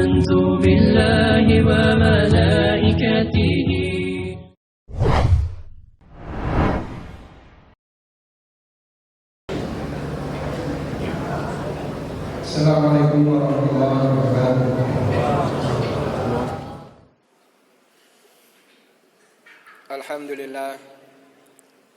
آمنت بالله وملائكته. Assalamualaikum warahmatullahi wabarakatuh.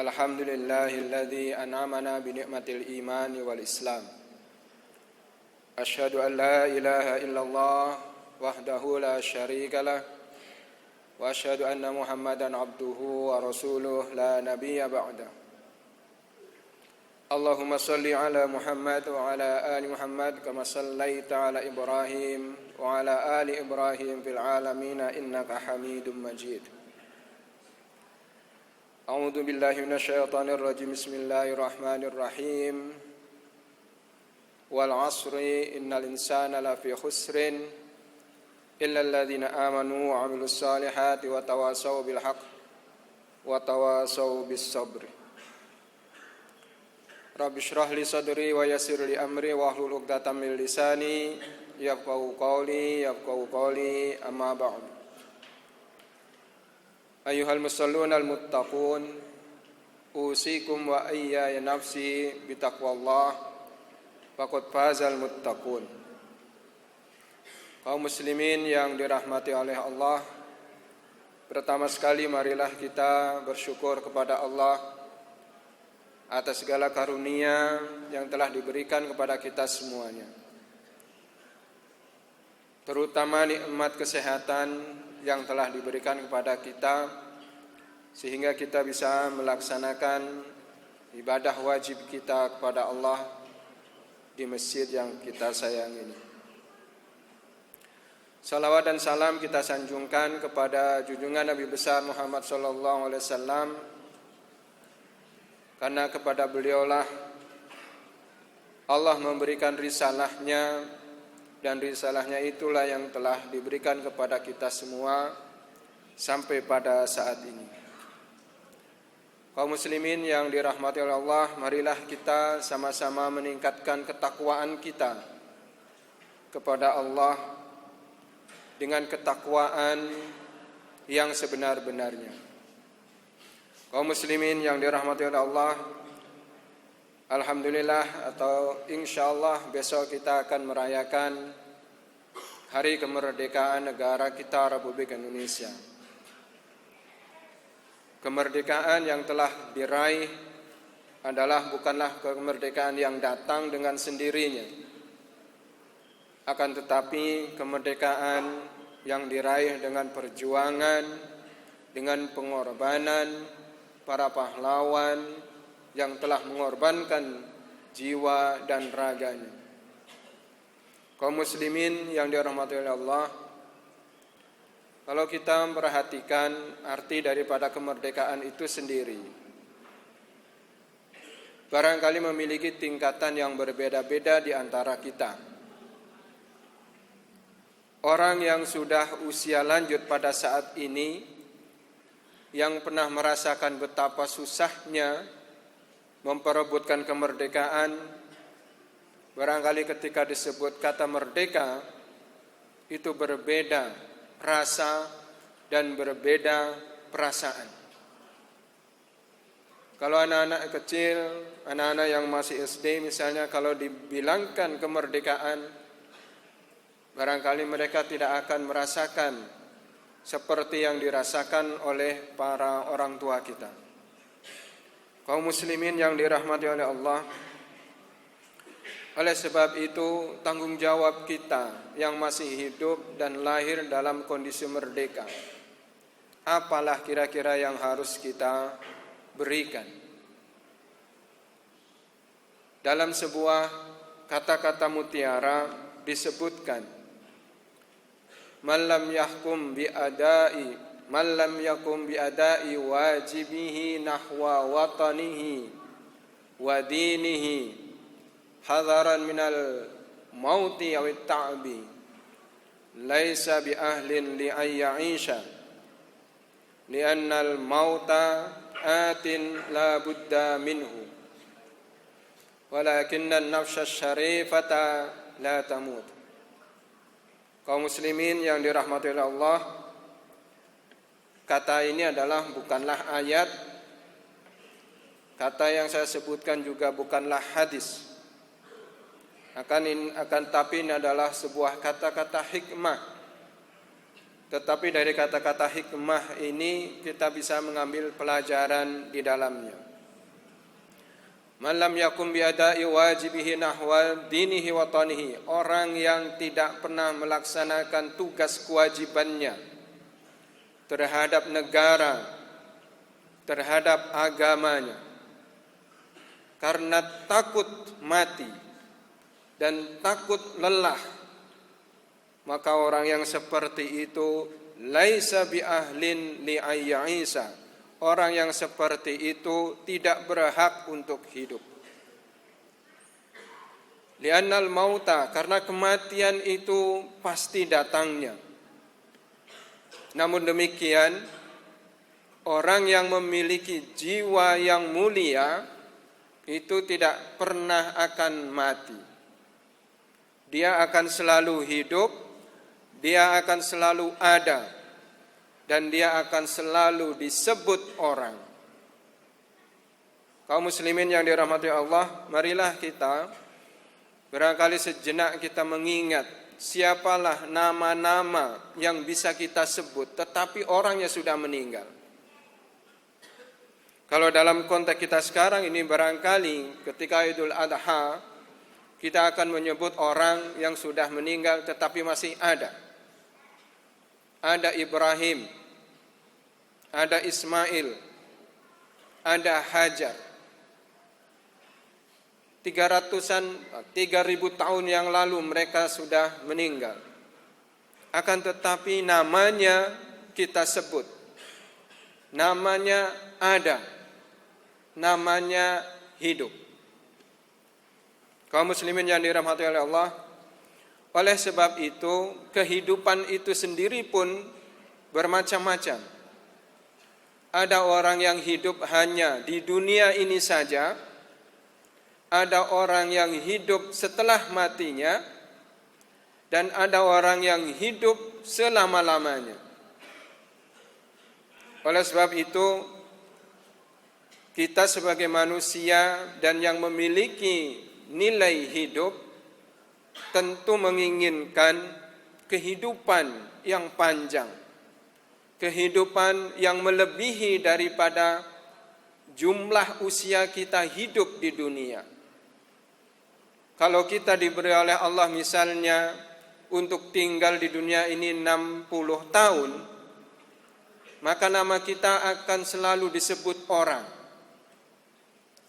Alhamdulillahilladzi an'amana bi ni'matil iman wal islam. Asyhadu an la ilaha illallah wahdahu la syarikalah wa asyhadu anna Muhammadan abduhu wa rasuluh la nabiyya ba'da. Allahumma shalli ala Muhammad wa ala ali Muhammad kama shallaita ala Ibrahim wa ala ali Ibrahim fil alamin innaka Hamidum Majid. A'udzu billahi minasyaitonir rajim. Bismillahirrahmanirrahim. Wal 'asri innal insana lafi khusrin illa alladzina amanu wa 'amilus solihati wa tawasaw bil haqq wa tawasaw bis sabr. Rabbi shrah li sadri wa yassir li amri wa hlul 'uqdatam min lisani yafqahu qawli amma ba'd. Ayyuhal musalluna al-muttaqun, usikum wa iyaya nafsi bitaqwallah, faqad fazal muttaqun. Kaum muslimin yang dirahmati oleh Allah, pertama sekali marilah kita bersyukur kepada Allah atas segala karunia yang telah diberikan kepada kita semuanya, terutama nikmat kesehatan yang telah diberikan kepada kita, sehingga kita bisa melaksanakan ibadah wajib kita kepada Allah di masjid yang kita sayangi ini. Salawat dan salam kita sanjungkan kepada junjungan Nabi besar Muhammad sallallahu alaihi wasallam, karena kepada beliaulah Allah memberikan risalahnya, dan risalahnya itulah yang telah diberikan kepada kita semua sampai pada saat ini. Kaum muslimin yang dirahmati oleh Allah, marilah kita sama-sama meningkatkan ketakwaan kita kepada Allah dengan ketakwaan yang sebenar-benarnya. Kaum muslimin yang dirahmati oleh Allah, alhamdulillah atau insyaallah besok kita akan merayakan Hari Kemerdekaan Negara kita Republik Indonesia. Kemerdekaan yang telah diraih bukanlah kemerdekaan yang datang dengan sendirinya, akan tetapi kemerdekaan yang diraih dengan perjuangan, dengan pengorbanan para pahlawan yang telah mengorbankan jiwa dan raganya. Kaum muslimin yang dirahmati oleh Allah, kalau kita memperhatikan arti daripada kemerdekaan itu sendiri, barangkali memiliki tingkatan yang berbeda-beda di antara kita. Orang yang sudah usia lanjut pada saat ini, yang pernah merasakan betapa susahnya memperebutkan kemerdekaan, barangkali ketika disebut kata merdeka itu berbeda rasa dan berbeda perasaan. Kalau anak-anak kecil, anak-anak yang masih SD misalnya, kalau dibilangkan kemerdekaan, barangkali mereka tidak akan merasakan seperti yang dirasakan oleh para orang tua kita. Kaum muslimin yang dirahmati oleh Allah, oleh sebab itu tanggung jawab kita yang masih hidup dan lahir dalam kondisi merdeka, apalah kira-kira yang harus kita berikan. Dalam sebuah kata-kata mutiara disebutkan, man lam yakum bi adai wajibihi nahwa watanihi wa dinihi hadaran minal mauti awit ta'bi laisa bi ahlin li ayyisha li'annal mauta atin la budda minhu walakinna an-nafsa syarifata la tamut. Kaum muslimin yang dirahmati oleh Allah, kata ini adalah bukanlah ayat, kata yang saya sebutkan juga bukanlah hadis. Akan tapi ini adalah sebuah kata-kata hikmah. Tetapi dari kata-kata hikmah ini kita bisa mengambil pelajaran di dalamnya. Man lam yakum biada'i wajibihi nahwa dinihi wa tanihi. Orang yang tidak pernah melaksanakan tugas kewajibannya terhadap negara, terhadap agamanya, karena takut mati dan takut lelah, maka orang yang seperti itu laisa bi ahlin li ayyisa. Orang yang seperti itu tidak berhak untuk hidup. Li'annal mauta, karena kematian itu pasti datangnya. Namun demikian, orang yang memiliki jiwa yang mulia itu tidak pernah akan mati. Dia akan selalu hidup, dia akan selalu ada, dan dia akan selalu disebut orang. Kaum muslimin yang dirahmati Allah, marilah kita barangkali sejenak kita mengingat siapalah nama-nama yang bisa kita sebut tetapi orangnya sudah meninggal. Kalau dalam konteks kita sekarang ini barangkali ketika Idul Adha kita akan menyebut orang yang sudah meninggal tetapi masih ada. Ada Ibrahim, ada Ismail, ada Hajar. 3.000 tahun yang lalu mereka sudah meninggal. Akan tetapi namanya kita sebut. Namanya ada. Namanya hidup. Kaum muslimin yang dirahmati oleh Allah, oleh sebab itu kehidupan itu sendiri pun bermacam-macam. Ada orang yang hidup hanya di dunia ini saja, ada orang yang hidup setelah matinya, dan ada orang yang hidup selama-lamanya. Oleh sebab itu, kita sebagai manusia dan yang memiliki nilai hidup tentu menginginkan kehidupan yang panjang, kehidupan yang melebihi daripada jumlah usia kita hidup di dunia. Kalau kita diberi oleh Allah misalnya untuk tinggal di dunia ini 60 tahun, maka nama kita akan selalu disebut orang.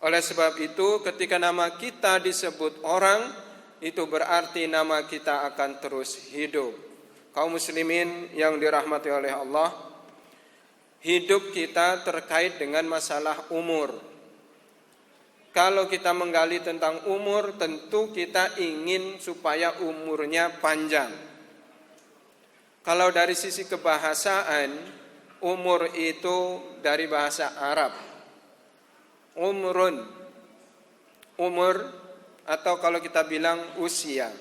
Oleh sebab itu ketika nama kita disebut orang, itu berarti nama kita akan terus hidup. Kaum muslimin yang dirahmati oleh Allah, hidup kita terkait dengan masalah umur. Kalau kita menggali tentang umur, tentu kita ingin supaya umurnya panjang. Kalau dari sisi kebahasaan, umur itu dari bahasa Arab. Umrun, umur, atau kalau kita bilang usia.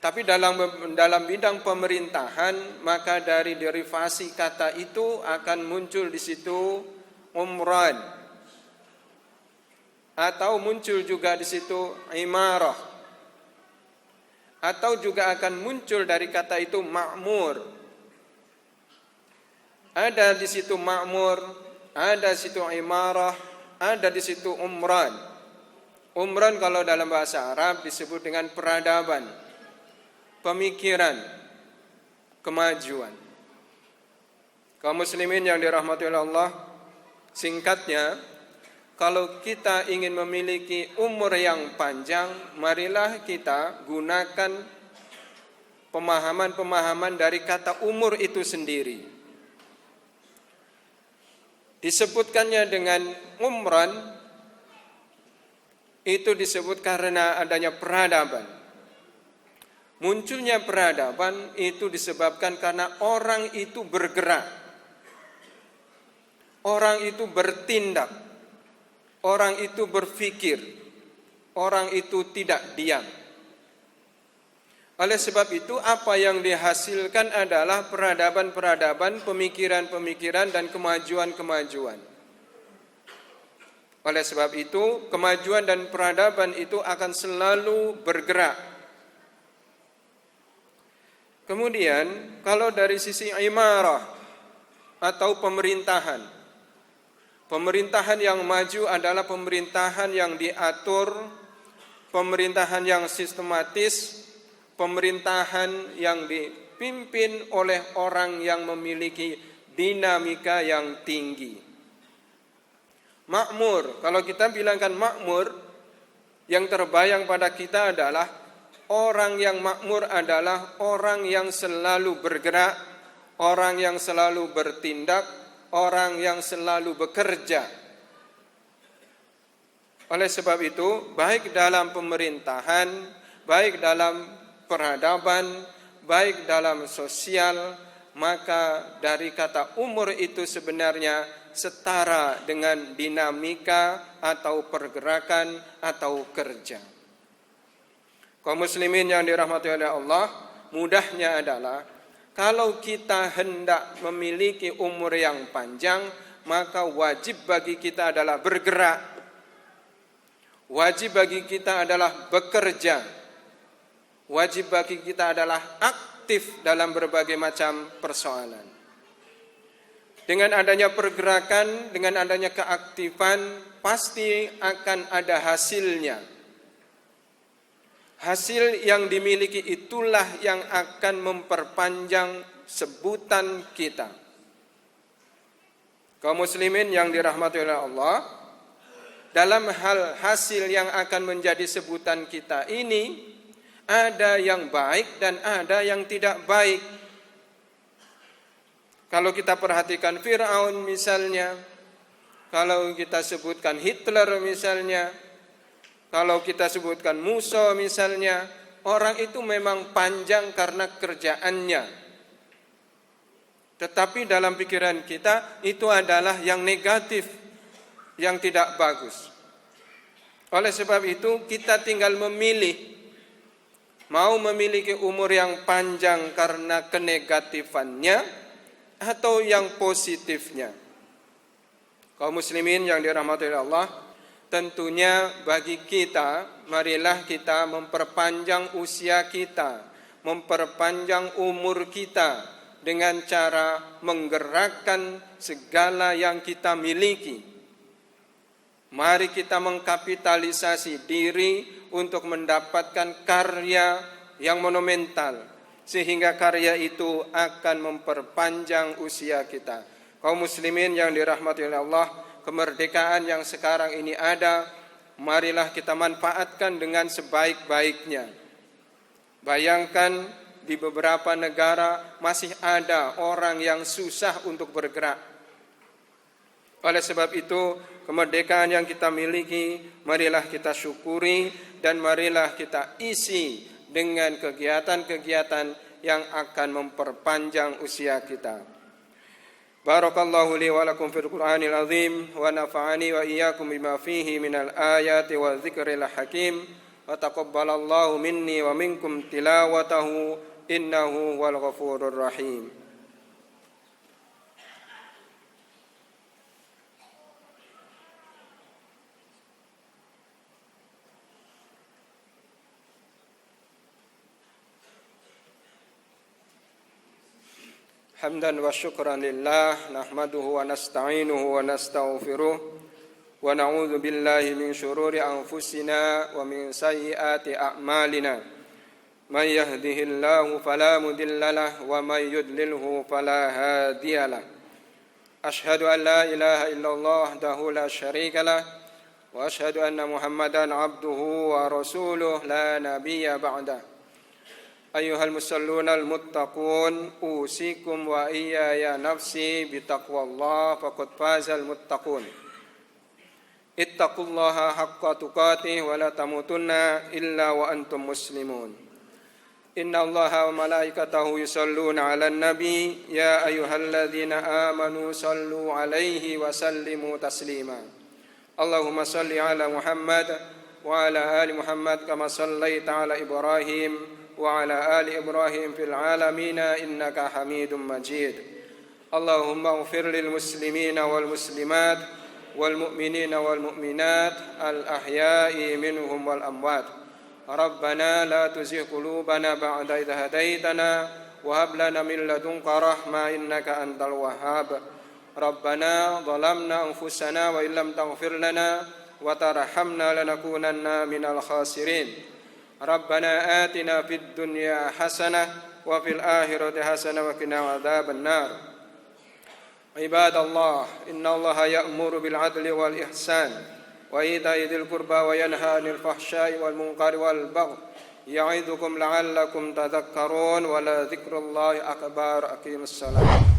Tapi dalam bidang pemerintahan, maka dari derivasi kata itu akan muncul di situ umran, atau muncul juga di situ imarah, atau juga akan muncul dari kata itu makmur. Ada di situ makmur, ada di situ imarah, ada di situ umran. Umran kalau dalam bahasa Arab disebut dengan peradaban, pemikiran, kemajuan. Kaum muslimin yang dirahmati oleh Allah, singkatnya, kalau kita ingin memiliki umur yang panjang, marilah kita gunakan pemahaman-pemahaman dari kata umur itu sendiri. Disebutkannya dengan umran, itu disebut karena adanya peradaban. Munculnya peradaban itu disebabkan karena orang itu bergerak, orang itu bertindak, orang itu berpikir, orang itu tidak diam. Oleh sebab itu, apa yang dihasilkan adalah peradaban-peradaban, pemikiran-pemikiran, dan kemajuan-kemajuan. Oleh sebab itu, kemajuan dan peradaban itu akan selalu bergerak. Kemudian, kalau dari sisi imarah atau pemerintahan, pemerintahan yang maju adalah pemerintahan yang diatur, pemerintahan yang sistematis, pemerintahan yang dipimpin oleh orang yang memiliki dinamika yang tinggi. Makmur, kalau kita bilangkan makmur, yang terbayang pada kita adalah orang yang makmur adalah orang yang selalu bergerak, orang yang selalu bertindak, orang yang selalu bekerja. Oleh sebab itu, baik dalam pemerintahan, baik dalam peradaban, baik dalam sosial, maka dari kata umur itu sebenarnya setara dengan dinamika atau pergerakan atau kerja. Kaum muslimin yang dirahmati oleh Allah, mudahnya adalah kalau kita hendak memiliki umur yang panjang, maka wajib bagi kita adalah bergerak. Wajib bagi kita adalah bekerja. Wajib bagi kita adalah aktif dalam berbagai macam persoalan. Dengan adanya pergerakan, dengan adanya keaktifan, pasti akan ada hasilnya. Hasil yang dimiliki itulah yang akan memperpanjang sebutan kita. Kaum muslimin yang dirahmati oleh Allah, dalam hal hasil yang akan menjadi sebutan kita ini, ada yang baik dan ada yang tidak baik. Kalau kita perhatikan Fir'aun misalnya, kalau kita sebutkan Hitler misalnya, kalau kita sebutkan Musa misalnya, orang itu memang panjang karena kerjaannya. Tetapi dalam pikiran kita itu adalah yang negatif, yang tidak bagus. Oleh sebab itu kita tinggal memilih, mau memiliki umur yang panjang karena kenegatifannya atau yang positifnya. Kaum muslimin yang dirahmati oleh Allah, tentunya bagi kita, marilah kita memperpanjang usia kita, memperpanjang umur kita dengan cara menggerakkan segala yang kita miliki. Mari kita mengkapitalisasi diri untuk mendapatkan karya yang monumental, sehingga karya itu akan memperpanjang usia kita. Kaum muslimin yang dirahmati oleh Allah, kemerdekaan yang sekarang ini ada, marilah kita manfaatkan dengan sebaik-baiknya. Bayangkan di beberapa negara masih ada orang yang susah untuk bergerak. Oleh sebab itu, kemerdekaan yang kita miliki, marilah kita syukuri dan marilah kita isi dengan kegiatan-kegiatan yang akan memperpanjang usia kita. Barakallahu li wa lakum fil Qur'anil azim wa nafa'ani wa iyyakum bima fihi minal ayati wa dzikril hakim wa taqabbalallahu minni wa minkum tilawatahu innahu wal ghafurur rahim. Hamdan wa syukran lillah, nahmaduhu wa nasta'inuhu wa nastaghfiruh wa na'udzu billahi min syururi anfusina wa min sayyiati a'malina. May yahdihillahu fala mudilla lahu wa may yudlilhu fala hadiyalah. Asyhadu an la ilaha illallah wahdahu la syarika lah wa asyhadu anna Muhammadan abduhu wa rasuluh la nabiyya ba'dah. Ayyuhal musallunal muttaqun, usikum wa iyaya nafsi bitaqwallah faqad fazal muttaqun. Ittaqullaha haqqa tuqatih wa la tamutunna illa wa antum muslimun. Inna Allaha wa malaikatahu yusalluna 'alan nabi ya ayyuhalladzina amanu sallu 'alaihi wa sallimu taslima. Allahumma salli 'ala Muhammad wa 'ala ali Muhammad kama sallaita 'ala Ibrahim وعلى آل إبراهيم في العالمين إنك حميد مجيد اللهم اغفر للمسلمين والمسلمات والمؤمنين والمؤمنات الأحياء منهم والأموات ربنا لا تزغ قلوبنا بعد إذ هديتنا وهب لنا من لدنك رحمة إنك أنت الوهاب ربنا ظلمنا أنفسنا وإن لم تغفر لنا وترحمنا لنكونن من الخاسرين ربنا آتنا في الدنيا حسنة وفي الآخرة حسنة وقنا عذاب النار عباد الله إن الله يأمر بالعدل والإحسان وإيتاء ذي القربى وينهى عن الفحشاء والمنكر والبغي يعظكم لعلكم تذكرون ولذكر الله أكبر أقيموا الصلاة